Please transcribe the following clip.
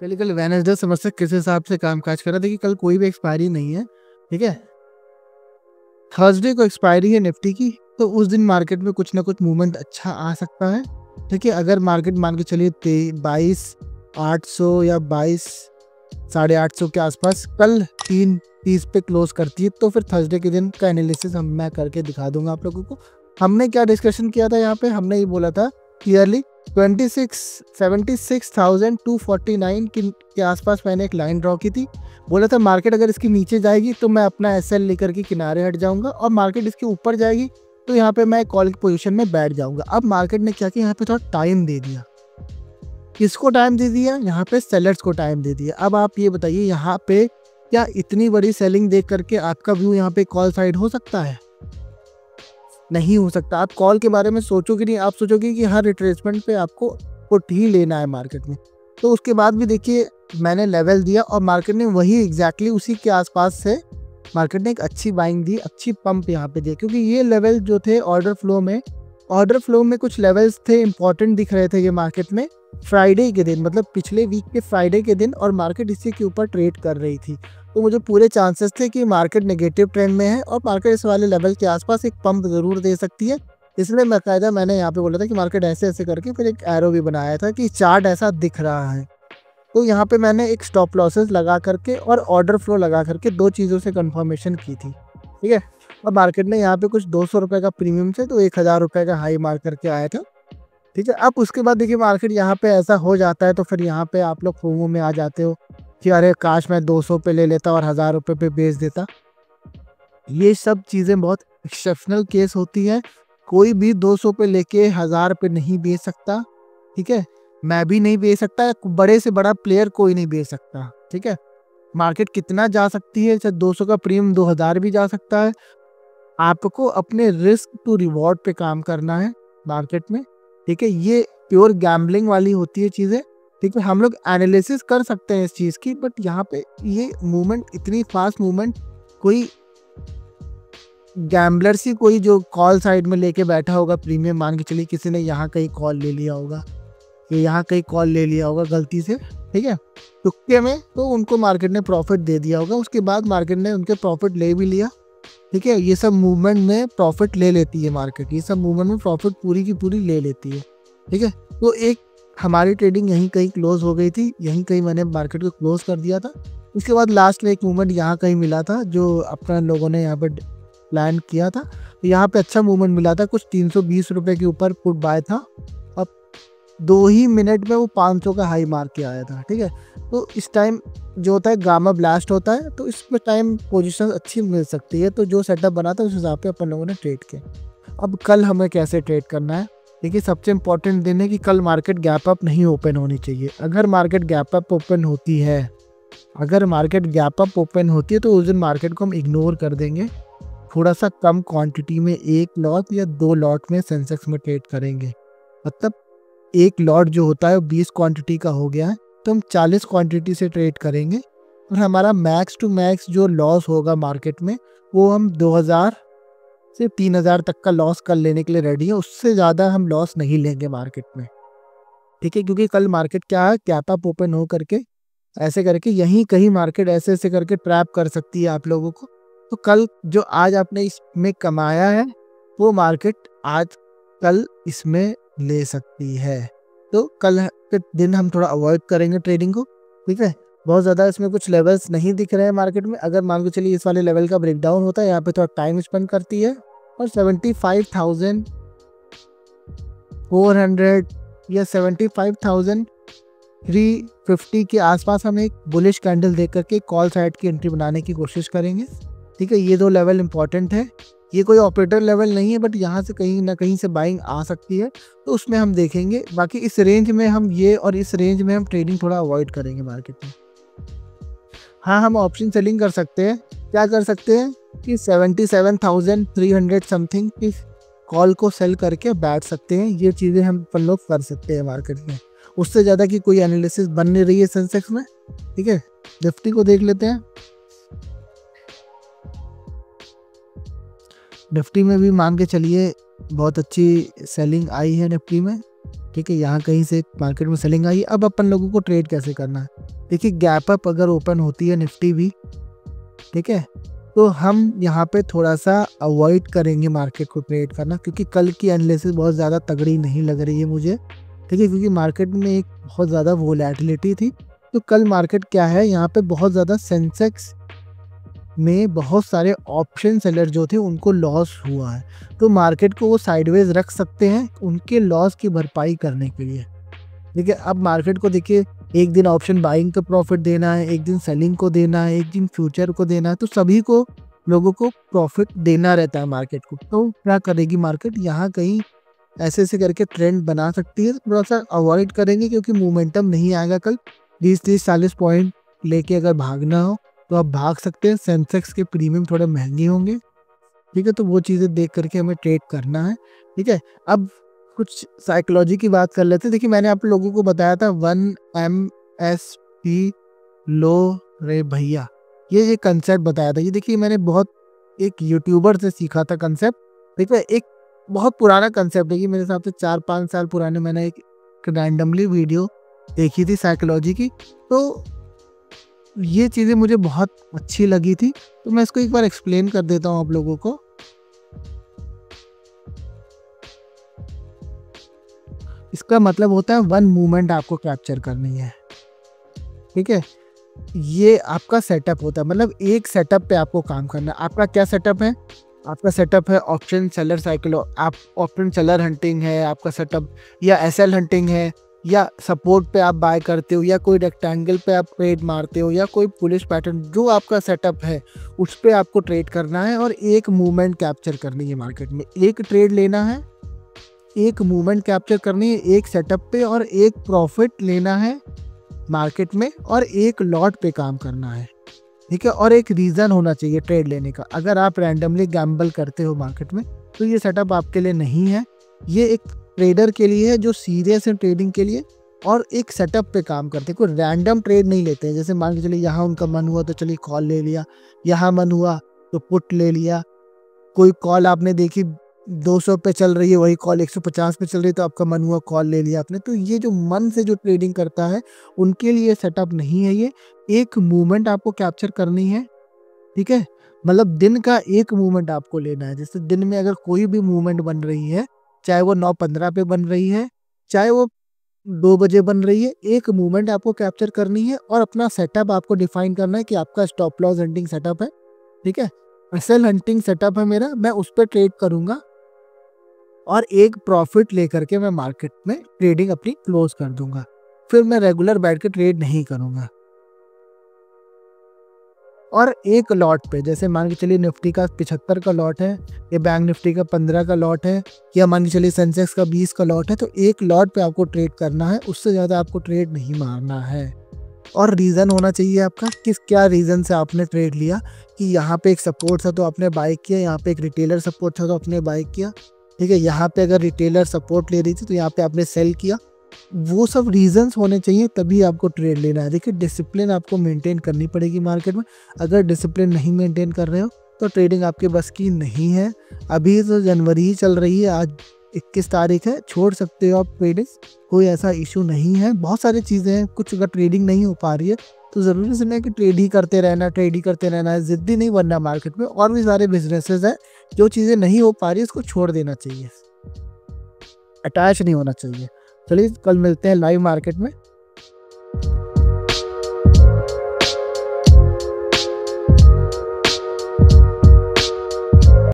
चलिए कल वेडनेसडे समझ से किस हिसाब से काम काज कर रहा। देखिए कल कोई भी एक्सपायरी नहीं है, ठीक है। थर्सडे को एक्सपायरी है निफ्टी की, तो उस दिन मार्केट में कुछ ना कुछ मूवमेंट अच्छा आ सकता है, ठीक है। अगर मार्केट मान के चलिए 22,800 या 22,850 के आसपास कल 3:30 पे क्लोज करती है, तो फिर थर्सडे के दिन का एनालिसिस मैं करके दिखा दूंगा आप लोगों को। हमने क्या डिस्कशन किया था यहाँ पे, हमने ये बोला था क्लियरली 76,249 के आसपास मैंने एक लाइन ड्रॉ की थी। बोला था मार्केट अगर इसके नीचे जाएगी तो मैं अपना एसएल लेकर के किनारे हट जाऊंगा, और मार्केट इसके ऊपर जाएगी तो यहाँ पे मैं कॉल की पोजीशन में बैठ जाऊंगा। अब मार्केट ने क्या किया, यहाँ पे थोड़ा टाइम दे दिया। किसको टाइम दे दिया? यहाँ पे सेलर्स को टाइम दे दिया। अब आप ये बताइए यहाँ पे क्या इतनी बड़ी सेलिंग देख करके आपका व्यू यहाँ पे कॉल साइड हो सकता है? नहीं हो सकता। आप कॉल के बारे में सोचोगे नहीं, आप सोचोगे कि हर रिट्रेसमेंट पे आपको पुट ही लेना है मार्केट में। तो उसके बाद भी देखिए मैंने लेवल दिया और मार्केट ने वही एग्जैक्टली उसी के आसपास से मार्केट ने एक अच्छी बाइंग दी, अच्छी पंप यहाँ पे दी, क्योंकि ये लेवल जो थे ऑर्डर फ्लो में कुछ लेवल्स थे इंपॉर्टेंट दिख रहे थे ये मार्केट में फ्राइडे के दिन, मतलब पिछले वीक के फ्राइडे के दिन, और मार्केट इसी के ऊपर ट्रेड कर रही थी। तो मुझे पूरे चांसेस थे कि मार्केट नेगेटिव ट्रेंड में है और मार्केट इस वाले लेवल के आसपास एक पंप जरूर दे सकती है। इसलिए बाकायदा मैंने यहाँ पे बोला था कि मार्केट ऐसे ऐसे करके फिर एक एरो भी बनाया था कि चार्ट ऐसा दिख रहा है। तो यहाँ पे मैंने एक स्टॉप लॉसेस लगा करके और ऑर्डर फ्लो लगा करके दो चीज़ों से कंफर्मेशन की थी, ठीक है। और मार्केट ने यहाँ पे कुछ 200 रुपये का प्रीमियम से तो 1,000 रुपये का हाई मार्क करके आया था, ठीक है। अब उसके बाद देखिए मार्केट यहाँ पे ऐसा हो जाता है तो फिर यहाँ पे आप लोग फोमो में आ जाते हो कि अरे काश मैं 200 पे ले लेता और 1,000 रुपये पे बेच देता। ये सब चीज़ें बहुत एक्सेप्शनल केस होती है। कोई भी 200 पे लेके 1,000 पे नहीं बेच सकता, ठीक है। मैं भी नहीं बेच सकता, बड़े से बड़ा प्लेयर कोई नहीं बेच सकता, ठीक है। मार्केट कितना जा सकती है, चाहे 200 का प्रीमियम 2,000 भी जा सकता है। आपको अपने रिस्क टू रिवॉर्ड पे काम करना है मार्केट में, ठीक है। ये प्योर गैम्बलिंग वाली होती है चीज़ें, ठीक है। हम लोग एनालिसिस कर सकते हैं इस चीज़ की, बट यहाँ पे ये मूवमेंट इतनी फास्ट मूवमेंट, कोई गैम्बलर सी कोई जो कॉल साइड में लेके बैठा होगा प्रीमियम, मान के चलिए किसी ने यहाँ कहीं कॉल ले लिया होगा, ये यहाँ कहीं कॉल ले लिया होगा गलती से, ठीक है, तुक्के में, तो उनको मार्केट ने प्रॉफिट दे दिया होगा। उसके बाद मार्केट ने उनके प्रॉफिट ले भी लिया, ठीक है। ये सब मूवमेंट में प्रॉफिट ले लेती है मार्केट, ये सब मूवमेंट में प्रॉफिट पूरी की पूरी ले लेती है, ठीक है। तो एक हमारी ट्रेडिंग यहीं कहीं क्लोज हो गई थी, यहीं कहीं मैंने मार्केट को क्लोज कर दिया था। उसके बाद लास्ट में एक मूवमेंट यहाँ कहीं मिला था जो अपना लोगों ने यहाँ पर प्लान किया था, तो यहाँ पे अच्छा मूवमेंट मिला था, कुछ 320 रुपये के ऊपर पुट बाय था। अब 2 ही मिनट में वो 500 का हाई मार के आया था, ठीक है। तो इस टाइम जो होता है गामा ब्लास्ट होता है, तो इसमें टाइम पोजीशन अच्छी मिल सकती है। तो जो सेटअप बना था उस हिसाब से अपन लोगों ने ट्रेड किया। अब कल हमें कैसे ट्रेड करना है, देखिए सबसे इंपॉर्टेंट दिन है कि कल मार्केट गैप अप नहीं ओपन होनी चाहिए। अगर मार्केट गैप अप ओपन होती है, तो उस दिन मार्केट को हम इग्नोर कर देंगे, थोड़ा सा कम क्वांटिटी में 1 लॉट या 2 लॉट में सेंसेक्स में ट्रेड करेंगे। मतलब 1 लॉट जो होता है 20 क्वांटिटी का हो गया है, तो हम 40 क्वांटिटी से ट्रेड करेंगे, और हमारा मैक्स टू मैक्स जो लॉस होगा मार्केट में वो हम 2,000 से 3,000 तक का लॉस कर लेने के लिए रेडी है। उससे ज़्यादा हम लॉस नहीं लेंगे मार्केट में, ठीक है। क्योंकि कल मार्केट क्या है, गैप अप ओपन हो करके ऐसे करके यहीं कहीं मार्केट ऐसे ऐसे करके ट्रैप कर सकती है आप लोगों को। तो कल जो आज आपने इसमें कमाया है वो मार्केट आज कल इसमें ले सकती है। तो कल के दिन हम थोड़ा अवॉइड करेंगे ट्रेडिंग को, ठीक है। बहुत ज़्यादा इसमें कुछ लेवल्स नहीं दिख रहे हैं मार्केट में। अगर मान के चलिए इस वाले लेवल का ब्रेकडाउन होता है, यहाँ पे थोड़ा टाइम स्पेंड करती है, और 75,400 या 75,350 के आसपास हम एक बुलिश कैंडल देख करके कॉल साइड की एंट्री बनाने की कोशिश करेंगे, ठीक है। ये 2 लेवल इंपॉर्टेंट है। ये कोई ऑपरेटर लेवल नहीं है, बट यहाँ से कहीं ना कहीं से बाइंग आ सकती है, तो उसमें हम देखेंगे। बाकी इस रेंज में हम ये और इस रेंज में हम ट्रेडिंग थोड़ा अवॉइड करेंगे मार्केट में। हाँ, हम ऑप्शन सेलिंग कर सकते हैं। क्या कर सकते हैं कि 77,300 समथिंग की कॉल को सेल करके बैठ सकते हैं। ये चीज़ें हम अपन लोग कर सकते हैं मार्केट में। उससे ज़्यादा की कोई एनालिसिस बन नहीं रही है सेंसेक्स में, ठीक है। निफ्टी को देख लेते हैं। निफ्टी में भी मान के चलिए बहुत अच्छी सेलिंग आई है निफ्टी में, ठीक है, यहाँ कहीं से मार्केट में सेलिंग आई। अब अपन लोगों को ट्रेड कैसे करना है, देखिए गैप अप अगर ओपन होती है निफ्टी भी, ठीक है, तो हम यहाँ पे थोड़ा सा अवॉइड करेंगे मार्केट को ट्रेड करना, क्योंकि कल की एनालिसिस बहुत ज़्यादा तगड़ी नहीं लग रही है मुझे, ठीक है, क्योंकि मार्केट में एक बहुत ज़्यादा वोलेटिलिटी थी। तो कल मार्केट क्या है, यहाँ पे बहुत ज़्यादा सेंसेक्स में बहुत सारे ऑप्शन सेलर जो थे उनको लॉस हुआ है, तो मार्केट को वो साइडवेज रख सकते हैं उनके लॉस की भरपाई करने के लिए। देखिए अब मार्केट को देखिए, एक दिन ऑप्शन बाइंग का प्रॉफिट देना है, एक दिन सेलिंग को देना है, एक दिन फ्यूचर को देना है, तो सभी को लोगों को प्रॉफिट देना रहता है मार्केट को। तो क्या करेगी मार्केट, यहाँ कहीं ऐसे ऐसे करके ट्रेंड बना सकती है, थोड़ा सा अवॉइड करेंगे क्योंकि मोमेंटम नहीं आएगा कल। 20-30-40 पॉइंट लेके अगर भागना हो तो आप भाग सकते हैं, सेंसेक्स के प्रीमियम थोड़े महंगे होंगे, ठीक है, तो वो चीज़ें देख करके हमें ट्रेड करना है, ठीक है। अब कुछ साइकोलॉजी की बात कर लेते हैं। देखिए मैंने आप लोगों को बताया था 1 MSP लो रे भैया, ये कंसेप्ट बताया था। ये देखिए मैंने बहुत एक यूट्यूबर से सीखा था कंसेप्ट। देखिए एक बहुत पुराना कंसेप्ट है, कि मेरे हिसाब से 4-5 साल पुराने मैंने एक रैंडमली वीडियो देखी थी साइकोलॉजी की, तो ये चीज़ें मुझे बहुत अच्छी लगी थी, तो मैं इसको एक बार एक्सप्लेन कर देता हूँ आप लोगों को। इसका मतलब होता है वन मूवमेंट आपको कैप्चर करनी है, ठीक है, ये आपका सेटअप होता है, मतलब एक सेटअप पे आपको काम करना है। आपका क्या सेटअप है, आपका सेटअप है ऑप्शन सेलर साइकिल, आप ऑप्शन सेलर हंटिंग है आपका सेटअप, या एसएल हंटिंग है, या सपोर्ट पे आप बाय करते हो, या कोई रेक्टेंगल पे आप ट्रेड मारते हो, या कोई पुलिश पैटर्न, जो आपका सेटअप है उस पे आपको ट्रेड करना है और एक मूवमेंट कैप्चर करनी है मार्केट में। एक ट्रेड लेना है, एक मूवमेंट कैप्चर करनी है एक सेटअप पे, और एक प्रॉफिट लेना है मार्केट में, और एक लॉट पे काम करना है, ठीक है, और एक रीज़न होना चाहिए ट्रेड लेने का। अगर आप रैंडमली गैम्बल करते हो मार्केट में तो ये सेटअप आपके लिए नहीं है। ये एक ट्रेडर के लिए है जो सीरियस है ट्रेडिंग के लिए और एक सेटअप पे काम करते हैं, कोई रैंडम ट्रेड नहीं लेते हैं। जैसे मान के चलिए यहाँ उनका मन हुआ तो चलिए कॉल ले लिया, यहाँ मन हुआ तो पुट ले लिया, कोई कॉल आपने देखी 200 पे चल रही है, वही कॉल 150 पे चल रही है, तो आपका मन हुआ कॉल ले लिया आपने। तो ये जो मन से जो ट्रेडिंग करता है उनके लिए सेटअप नहीं है। ये एक मूवमेंट आपको कैप्चर करनी है, ठीक है, मतलब दिन का एक मूवमेंट आपको लेना है। जैसे दिन में अगर कोई भी मूवमेंट बन रही है, चाहे वो 9:15 पे बन रही है, चाहे वो 2 बजे बन रही है, एक मूवमेंट आपको कैप्चर करनी है और अपना सेटअप आपको डिफाइन करना है कि आपका स्टॉप लॉस हंटिंग सेटअप है, ठीक है, एसएल हंटिंग सेटअप है मेरा, मैं उस पर ट्रेड करूंगा और एक प्रॉफिट लेकर के मैं मार्केट में ट्रेडिंग अपनी क्लोज कर दूंगा। फिर मैं रेगुलर बैठ के ट्रेड नहीं करूंगा। और एक लॉट पे, जैसे मान के चलिए निफ्टी का 75 का लॉट है, या बैंक निफ्टी का 15 का लॉट है, या मान के चलिए सेंसेक्स का 20 का लॉट है, तो एक लॉट पे आपको ट्रेड करना है, उससे ज़्यादा आपको ट्रेड नहीं मारना है। और रीज़न होना चाहिए आपका, किस क्या रीज़न से आपने ट्रेड लिया, कि यहाँ पे एक सपोर्ट था तो आपने बाय किया, यहाँ पे एक रिटेलर सपोर्ट था तो आपने बाय किया, ठीक है, यहाँ पे अगर रिटेलर सपोर्ट ले रही थी तो यहाँ पे आपने सेल किया। वो सब रीजंस होने चाहिए, तभी आपको ट्रेड लेना है। देखिए डिसिप्लिन आपको मेंटेन करनी पड़ेगी मार्केट में। अगर डिसिप्लिन नहीं मेंटेन कर रहे हो तो ट्रेडिंग आपके बस की नहीं है। अभी तो जनवरी ही चल रही है, आज 21 तारीख है, छोड़ सकते हो आप ट्रेडिंग, कोई ऐसा इशू नहीं है। बहुत सारी चीज़ें हैं, कुछ अगर ट्रेडिंग नहीं हो पा रही है तो ज़रूरी से नहीं कि ट्रेड ही करते रहना, ट्रेड ही करते रहना है, ज़िद्दी नहीं बनना मार्केट में। और भी सारे बिजनेसेस हैं, जो चीज़ें नहीं हो पा रही है उसको छोड़ देना चाहिए, अटैच नहीं होना चाहिए। चलिए कल मिलते हैं लाइव मार्केट में।